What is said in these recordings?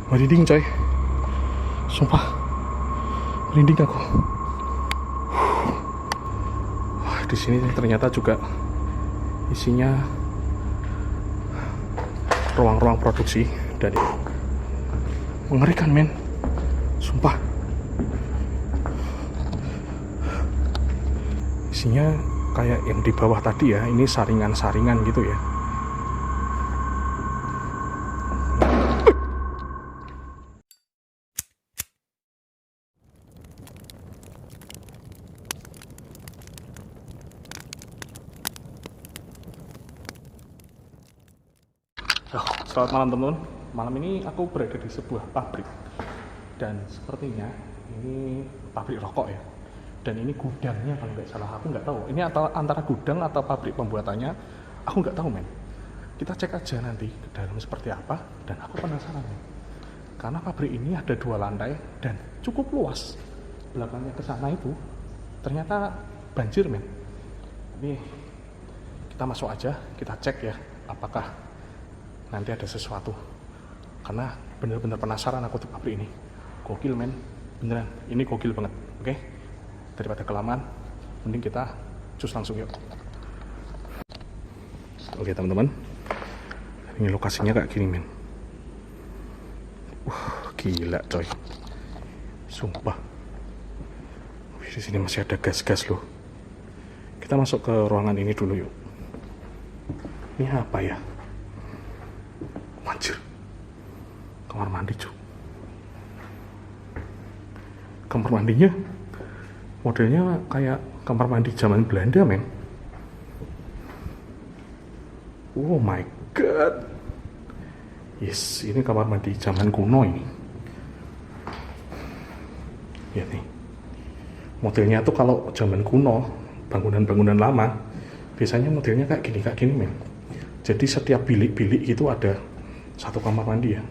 Merinding coy, sumpah merinding aku. Wah, di sini ternyata juga isinya ruang-ruang produksi dan mengerikan men, sumpah. Isinya kayak yang di bawah tadi ya, ini saringan-saringan gitu ya. Selamat malam teman-teman. Malam ini aku berada di sebuah pabrik dan sepertinya ini pabrik rokok ya. Dan ini gudangnya kalau nggak salah, aku nggak tahu. Ini antara gudang atau pabrik pembuatannya, aku nggak tahu men. Kita cek aja nanti ke dalam seperti apa dan aku penasaran men. Karena pabrik ini ada 2 lantai dan cukup luas. Belakangnya ke sana itu ternyata banjir men. Ini kita masuk aja, kita cek ya apakah nanti ada sesuatu, karena bener-bener penasaran aku tuh pabrik ini. Gokil men, beneran ini gokil banget. Oke, daripada kelamaan mending kita cus langsung yuk. Oke teman-teman, ini lokasinya kayak gini men. Gila coy, sumpah. Di sini masih ada gas-gas loh. Kita masuk ke ruangan ini dulu yuk. Ini apa ya? Anjir, kamar mandi cuy. Kamar mandinya modelnya kayak kamar mandi zaman Belanda men. Oh my god. Yes, ini kamar mandi zaman kuno ini. Ya nih, modelnya tuh kalau zaman kuno, bangunan-bangunan lama biasanya modelnya kayak gini men. Jadi setiap bilik-bilik itu ada satu kamar mandi ya.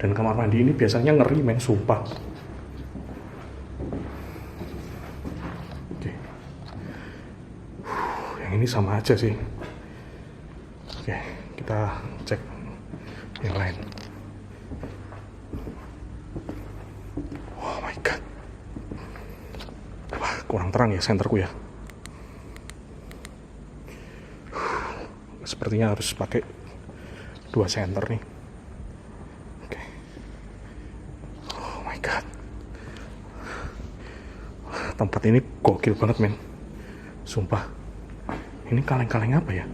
Dan kamar mandi ini biasanya ngeri men, sumpah. Oke. Yang ini sama aja sih. Oke, kita cek yang lain. Oh my god. Wah, kurang terang ya senterku ya. Sepertinya harus pakai 2 senter nih. Oke. Oh my god. Tempat ini gokil banget men, sumpah. Ini kaleng-kaleng apa ya?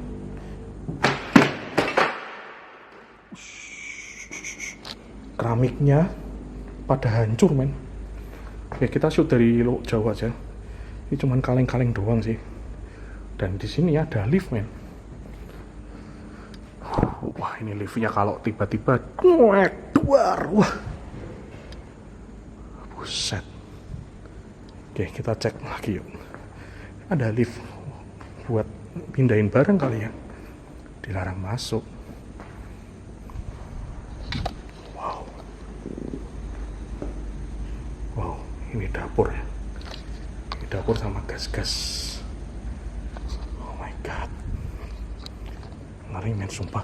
Keramiknya pada hancur men. Ya kita shoot dari jauh aja. Ini cuman kaleng-kaleng doang sih. Dan di sini ada lift men. Wah, ini liftnya kalau tiba-tiba keluar, wah, buset. Oke, kita cek lagi yuk. Ada lift buat pindahin barang kali ya. Dilarang masuk. Wow. Wow, ini dapur ya. Ini dapur sama gas-gas. Oh my god. Ngeri men, sumpah.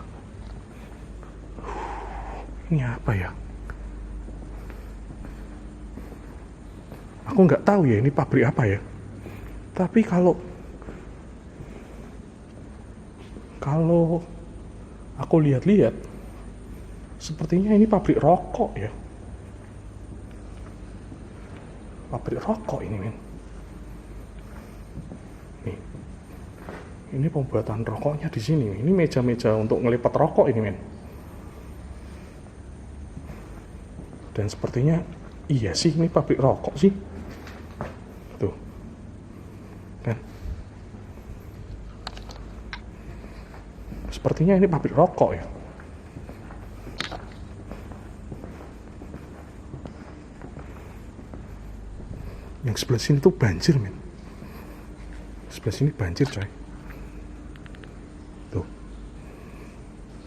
Ini apa ya? Aku nggak tahu ya ini pabrik apa ya. Tapi kalau aku lihat-lihat, sepertinya ini pabrik rokok ya. Pabrik rokok ini men. Nih, ini pembuatan rokoknya di sini. Ini meja-meja untuk ngelipat rokok ini men. Dan sepertinya iya sih ini pabrik rokok sih. Tuh. Kan. Sepertinya ini pabrik rokok ya. Yang sebelah sini tuh banjir men. Sebelah sini banjir coy. Tuh.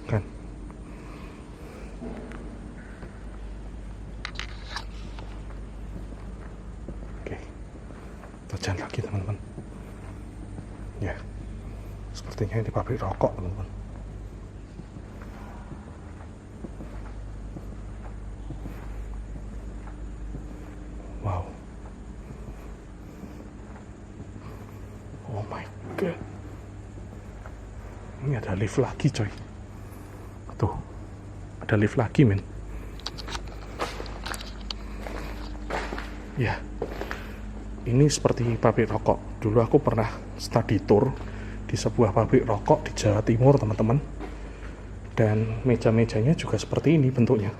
Kan. Jalan lagi teman-teman ya, sepertinya ini pabrik rokok teman-teman. lift lagi coy. Tuh, ada lift lagi men. Ya, ini seperti pabrik rokok. Dulu aku pernah study tour di sebuah pabrik rokok di Jawa Timur teman-teman. Dan meja-mejanya juga seperti ini bentuknya.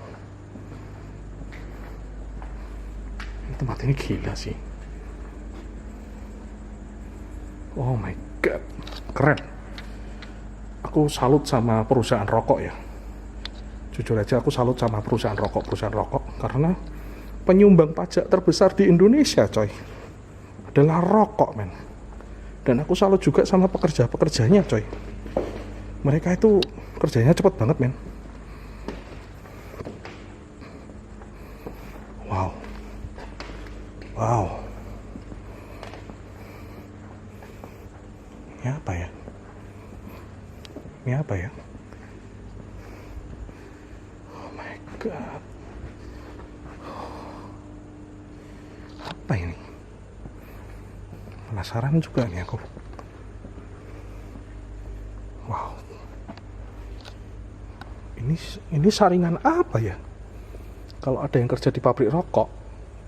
Tempat ini gila sih. Oh my god, keren. Aku salut sama perusahaan rokok ya. Jujur aja aku salut sama perusahaan rokok karena penyumbang pajak terbesar di Indonesia coy adalah rokok men. Dan aku salut juga sama pekerja-pekerjanya coy. Mereka itu kerjanya cepet banget men. Wow. Ini apa ya? Oh my god. Apa ini? Penasaran juga nih aku. Wow. Ini saringan apa ya? Kalau ada yang kerja di pabrik rokok,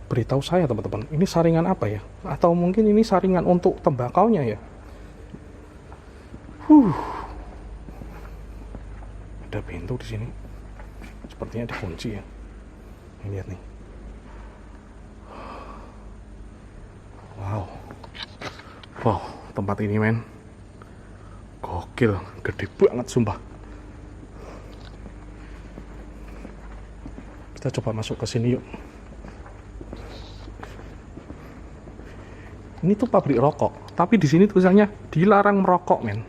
beritahu saya teman-teman. Ini saringan apa ya? Atau mungkin ini saringan untuk tembakaunya ya? Ada pintu di sini. Sepertinya dikunci ya. Ini lihat nih. Wow, tempat ini men. Gokil, gede banget sumpah. Kita coba masuk ke sini yuk. Ini tuh pabrik rokok, tapi di sini tulisannya dilarang merokok men.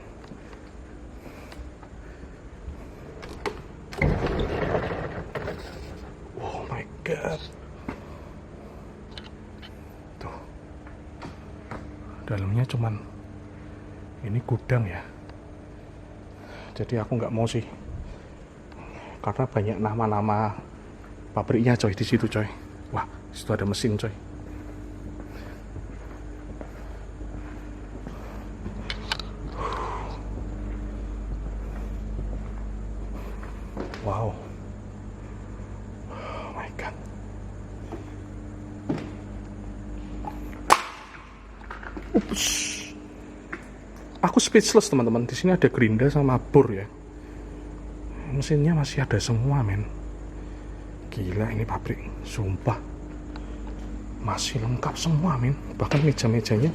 Oh my god. Tuh. Dalamnya cuman ini gudang ya. Jadi aku nggak mau sih, karena banyak nama-nama pabriknya coy di situ coy. Wah, di situ ada mesin coy. Wow. Oh my god. Ups. Aku speechless teman-teman. Di sini ada gerinda sama bor ya. Mesinnya masih ada semua men. Gila ini pabrik, sumpah. Masih lengkap semua men. Bahkan meja-mejanya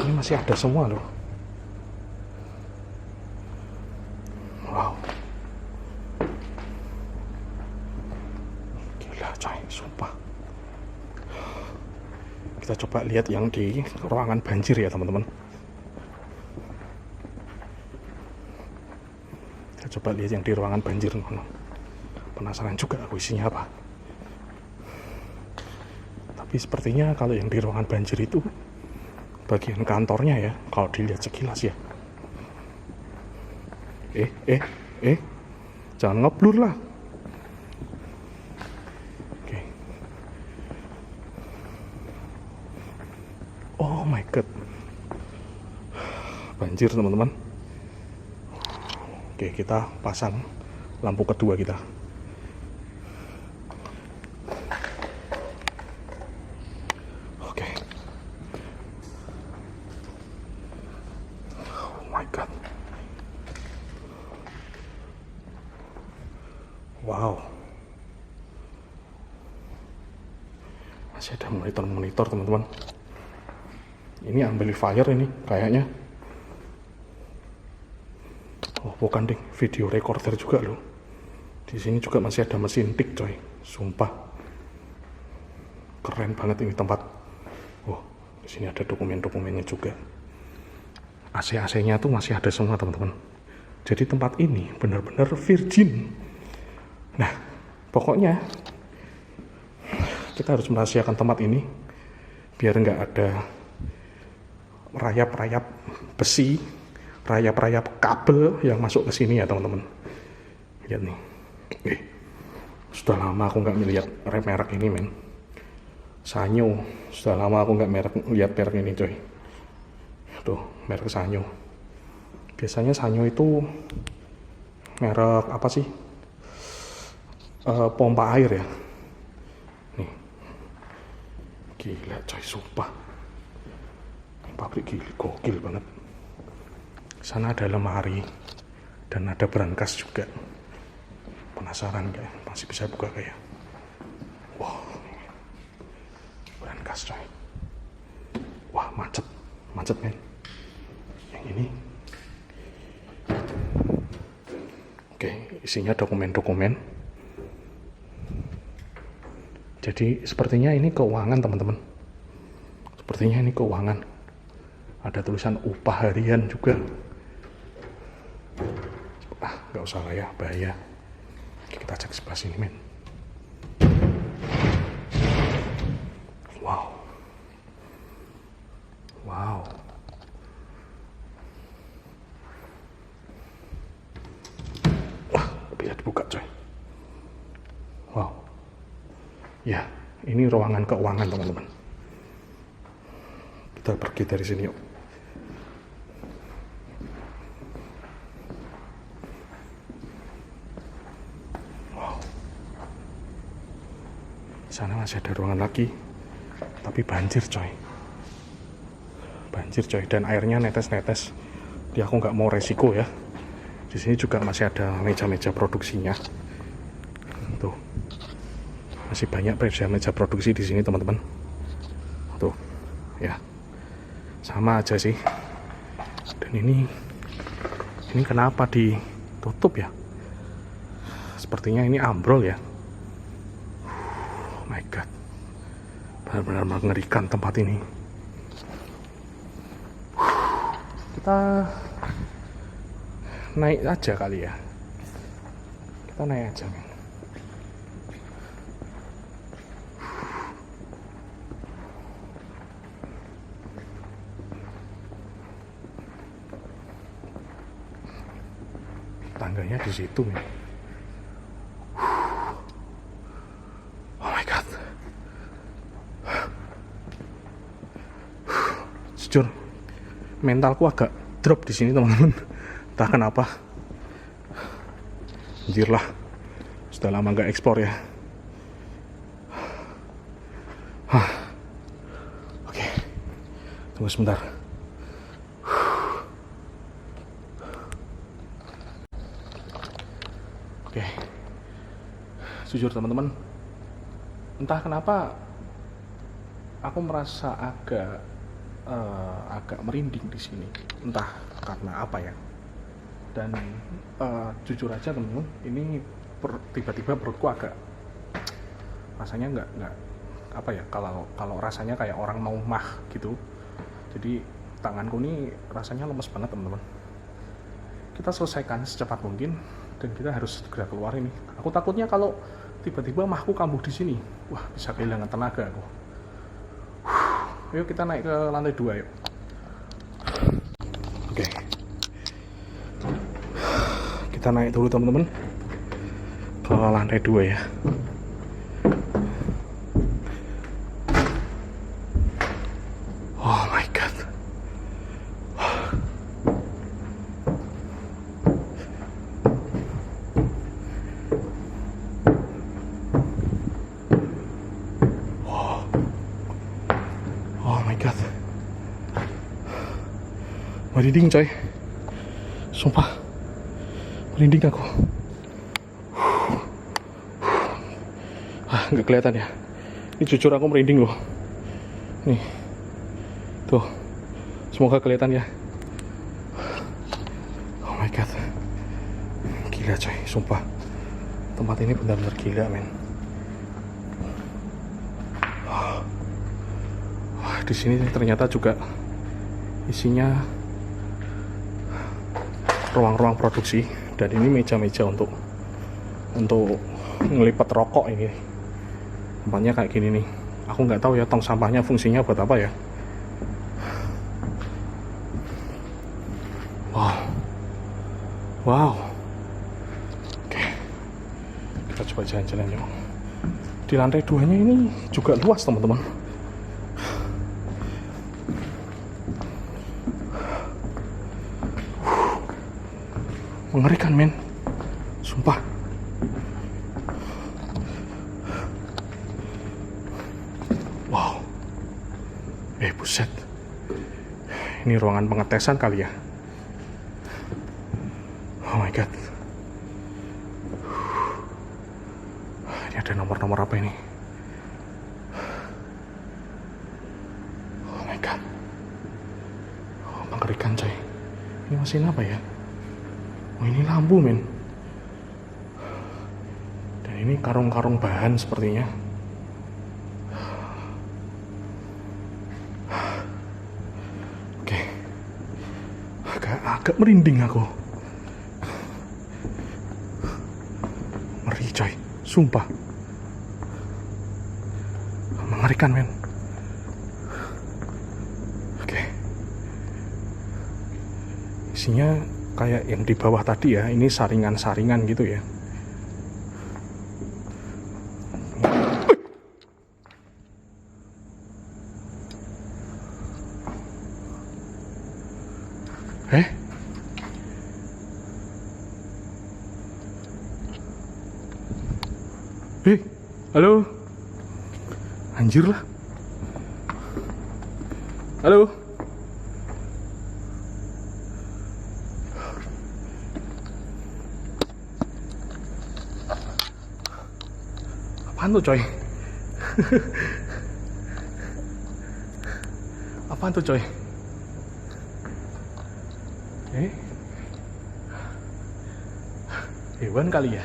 ini masih ada semua loh. Wow. Gila coy, sumpah. Kita coba lihat yang di ruangan banjir ya teman-teman. Kita coba lihat yang di ruangan banjir. Penasaran juga aku isinya apa. Tapi sepertinya kalau yang di ruangan banjir itu bagian kantornya ya, kalau dilihat sekilas ya. Jangan ngeblur lah. Oke. Oh my god. Banjir teman-teman. Oke, kita pasang lampu kedua kita. Oke. Oh my god. Wow. Masih ada monitor teman-teman. Ini amplifier ini kayaknya. Oh bukan ding, video recorder juga loh. Di sini juga masih ada mesin tik coy, sumpah. Keren banget ini tempat. Oh, di sini ada dokumen-dokumennya juga. AC-AC-nya tuh masih ada semua teman-teman. Jadi tempat ini benar-benar virgin. Nah, pokoknya kita harus merahasiakan tempat ini biar nggak ada rayap-rayap besi, rayap-rayap kabel yang masuk ke sini ya teman-teman. Lihat nih. Sudah lama aku nggak melihat merek ini men. Sanyo. Sudah lama aku nggak lihat merek ini coy. Tuh, merek Sanyo. Biasanya Sanyo itu merek apa sih? Pompa air ya. Nih. Gila coy, sumpah. Pabrik gokil banget. Sana ada lemari dan ada brankas juga. Penasaran gak? Masih bisa buka kayak? Wow, brankas coy. Wah, macet men. Yang ini. Oke, isinya dokumen-dokumen. Jadi sepertinya ini keuangan teman-teman. Sepertinya ini keuangan. Ada tulisan upah harian juga. Nggak usah lah ya, bahaya. Oke, kita cek sebelah sini men. Wow. Wah, bisa dibuka coy. Wow. Ya, ini ruangan keuangan teman-teman. Kita pergi dari sini yuk. Sana masih ada ruangan lagi, tapi banjir coy, dan airnya netes-netes. Jadi aku nggak mau resiko ya. Di sini juga masih ada meja-meja produksinya. Tuh, masih banyak meja produksi di sini teman-teman. Tuh, ya, sama aja sih. Dan ini kenapa ditutup ya? Sepertinya ini ambrol ya. My God, benar-benar mengerikan tempat ini. Kita naik aja kali ya. Kita naik aja men. Tangganya di situ men. Jujur, mentalku agak drop di sini teman-teman. Entah kenapa. Anjir lah, sudah lama nggak eksplor ya. Oke, tunggu sebentar. Oke, jujur teman-teman, entah kenapa aku merasa agak merinding di sini, entah karena apa ya. Dan jujur aja teman-teman, ini tiba-tiba perutku agak rasanya nggak apa ya, kalau rasanya kayak orang mau mah gitu. Jadi tanganku ini rasanya lemes banget teman-teman. Kita selesaikan secepat mungkin dan kita harus segera keluar ini. Aku takutnya kalau tiba-tiba mahku kambuh di sini, wah bisa kehilangan tenaga aku. Yuk kita naik ke lantai 2 yuk. Oke. Kita naik dulu teman-teman ke lantai 2 ya. Oh my God. Merinding coy, sumpah merinding aku. Nggak kelihatan ya, ini jujur aku merinding loh. Nih tuh, semoga kelihatan ya. Oh my God, gila coy, sumpah tempat ini benar-benar gila men. Di sini ternyata juga isinya ruang-ruang produksi, dan ini meja-meja untuk ngelipat rokok ini. Tempatnya kayak gini nih. Aku nggak tahu ya tong sampahnya fungsinya buat apa ya. Wow. Oke, kita coba jalan-jalan yuk. Di lantai 2-nya ini juga luas teman-teman. Mengerikan men, sumpah. Wow, buset. Ini ruangan pengetesan kali ya. Oh my god. Ini ada nomor-nomor apa ini? Oh my god. Oh, mengerikan coy. Ini mesin apa ya? Oh, ini lampu men. Dan ini karung-karung bahan sepertinya. Oke. Agak merinding aku. Ngeri coy, sumpah. Mengerikan men. Oke. Isinya kayak yang di bawah tadi ya, ini saringan-saringan gitu ya. Halo. Anjir lah. Halo. Apaan tuh coy? Apaan tuh coy? Hewan kali ya?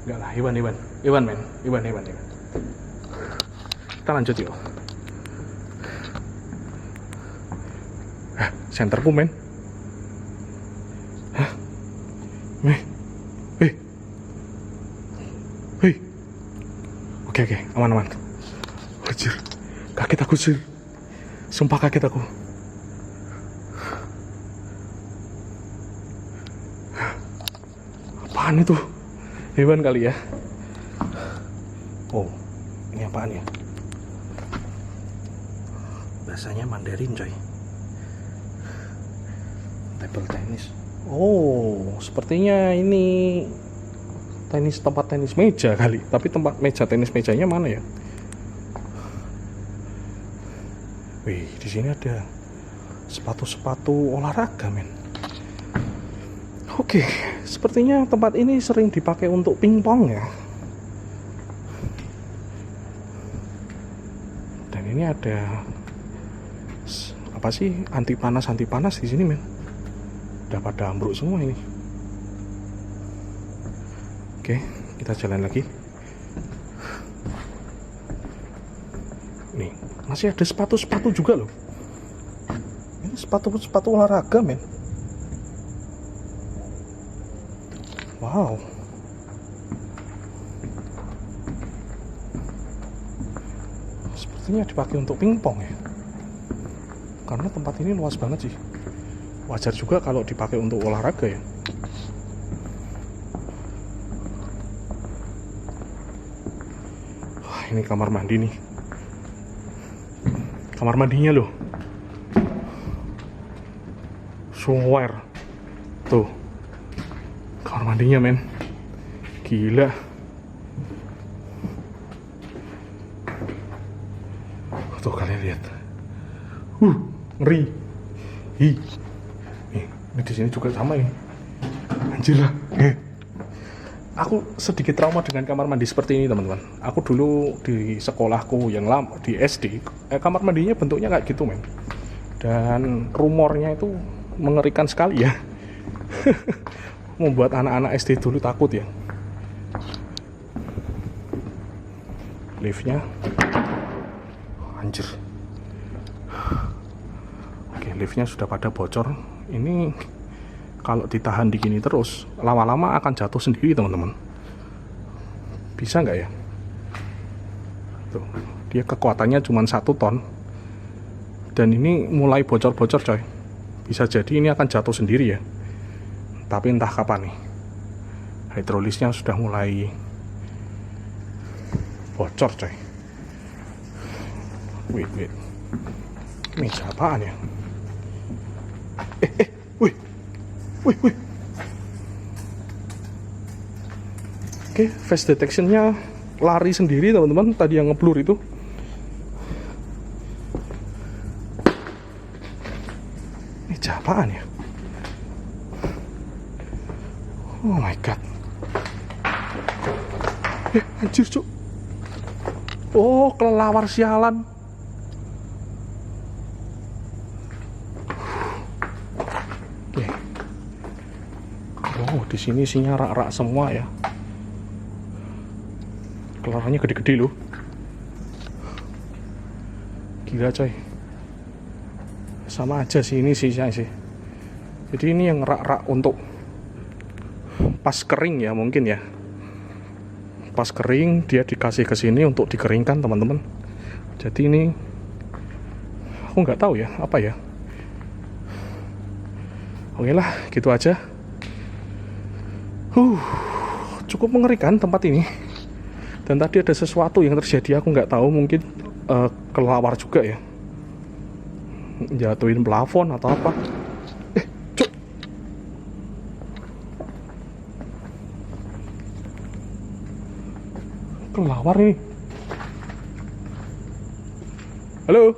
Enggak lah, hewan men. Kita lanjut yuk. Senterku men. Oke, aman. Anjir, kaget aku sih. Sumpah kaget aku. Apaan itu? Hewan kali ya? Oh, ini apaan ya? Bahasanya Mandarin coy. Table tennis. Oh, sepertinya ini tempat tenis meja kali. Tapi tempat tenis mejanya mana ya? Wih, di sini ada sepatu-sepatu olahraga men. Oke, sepertinya tempat ini sering dipakai untuk pingpong ya. Dan ini ada apa sih, anti panas di sini men. Udah pada ambruk semua ini. Oke, kita jalan lagi. Nih, masih ada sepatu-sepatu juga loh. Ini sepatu olahraga men. Wow. Sepertinya dipakai untuk pingpong ya. Karena tempat ini luas banget sih. Wajar juga kalau dipakai untuk olahraga ya. Wah, ini kamar mandi nih. Kamar mandinya loh. Shower. Tuh. Kamar mandinya men. Gila. Tuh kalian lihat. Ngeri. Ih. Ini di sini juga sama ini. Anjir lah. Aku sedikit trauma dengan kamar mandi seperti ini teman-teman. Aku dulu di sekolahku yang lama di SD, kamar mandinya bentuknya kayak gitu men. Dan rumornya itu mengerikan sekali ya. Membuat anak-anak SD dulu takut ya. Liftnya, anjir. Oke, liftnya sudah pada bocor. Ini kalau ditahan di gini terus, lama-lama akan jatuh sendiri teman-teman. Bisa nggak ya? Tuh, dia kekuatannya cuma 1 ton. Dan ini mulai bocor-bocor coy. Bisa jadi ini akan jatuh sendiri ya. Tapi entah kapan nih. Hidrolisnya sudah mulai bocor coy. Wait. Meja apaan ya? Wih, wih, wih. Oke, face detection-nya lari sendiri teman-teman. Tadi yang ngeblur itu. Ini apaan ya? Oh my god. Anjir cuk. Oh, kelelawar sialan. Oke. Oh, di sini isinya rak-rak semua ya. Kelelawanya gede-gede loh. Gila coy. Sama aja sih ini sih. Jadi ini yang rak-rak untuk pas kering ya mungkin ya. Pas kering dia dikasih ke sini untuk dikeringkan teman-teman. Jadi ini aku nggak tahu ya apa ya. Oke lah gitu aja. Cukup mengerikan tempat ini. Dan tadi ada sesuatu yang terjadi, aku nggak tahu, mungkin kelelawar juga ya, jatuhin plafon atau apa. Cuk. Kelelawar ini. Halo.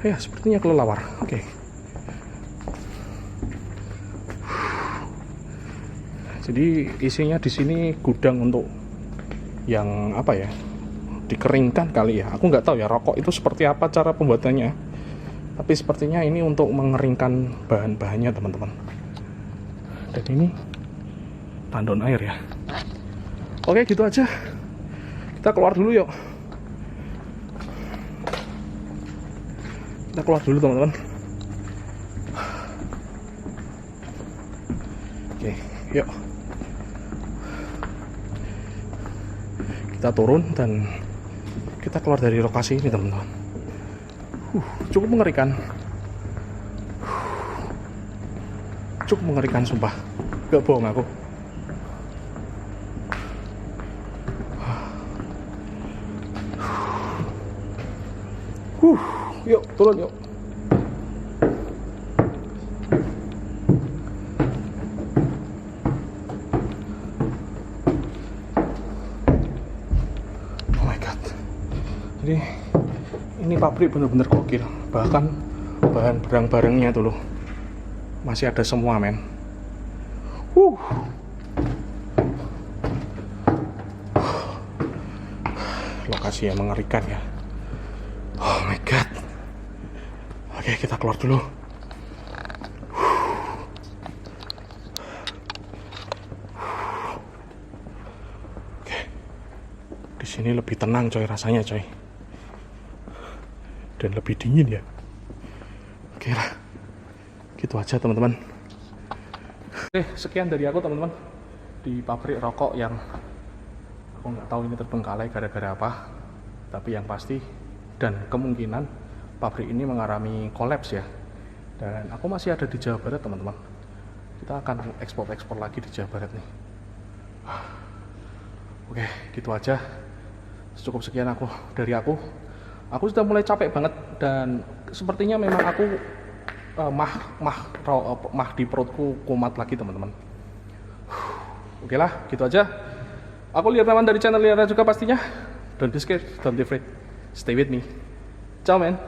Ya sepertinya kelelawar. Oke. Jadi isinya di sini gudang untuk yang apa ya, dikeringkan kali ya. Aku nggak tahu ya rokok itu seperti apa cara pembuatannya. Tapi sepertinya ini untuk mengeringkan bahan-bahannya teman-teman. Dan ini tandon air ya. Oke gitu aja. Kita keluar dulu yuk. Kita keluar dulu teman-teman. Oke, yuk. Kita turun dan kita keluar dari lokasi ini teman-teman. Cukup mengerikan. Cukup mengerikan sumpah. Gak bohong aku. Yuk turun yuk. Oh my god. Jadi ini pabrik bener-bener gokil. Bahkan bahan barang-barangnya tuh loh masih ada semua men. Lokasi yang mengerikan ya. Oh my god. Oke, kita keluar dulu. Oke. Di sini lebih tenang coy rasanya coy. Dan lebih dingin ya. Oke lah. Gitu aja teman-teman. Oke, sekian dari aku teman-teman. Di pabrik rokok yang aku nggak tahu ini terbengkalai gara-gara apa. Tapi yang pasti dan kemungkinan pabrik ini mengalami kolaps ya. Dan aku masih ada di Jawa Barat teman-teman. Kita akan ekspor lagi di Jawa Barat nih. Oke, gitu aja. Cukup sekian dari aku. Aku sudah mulai capek banget dan sepertinya memang aku mah di perutku kumat lagi teman-teman. Oke lah, gitu aja. Aku lihat teman dari channel Liara juga pastinya. Don't be scared, don't be afraid. Stay with me. Ciao men.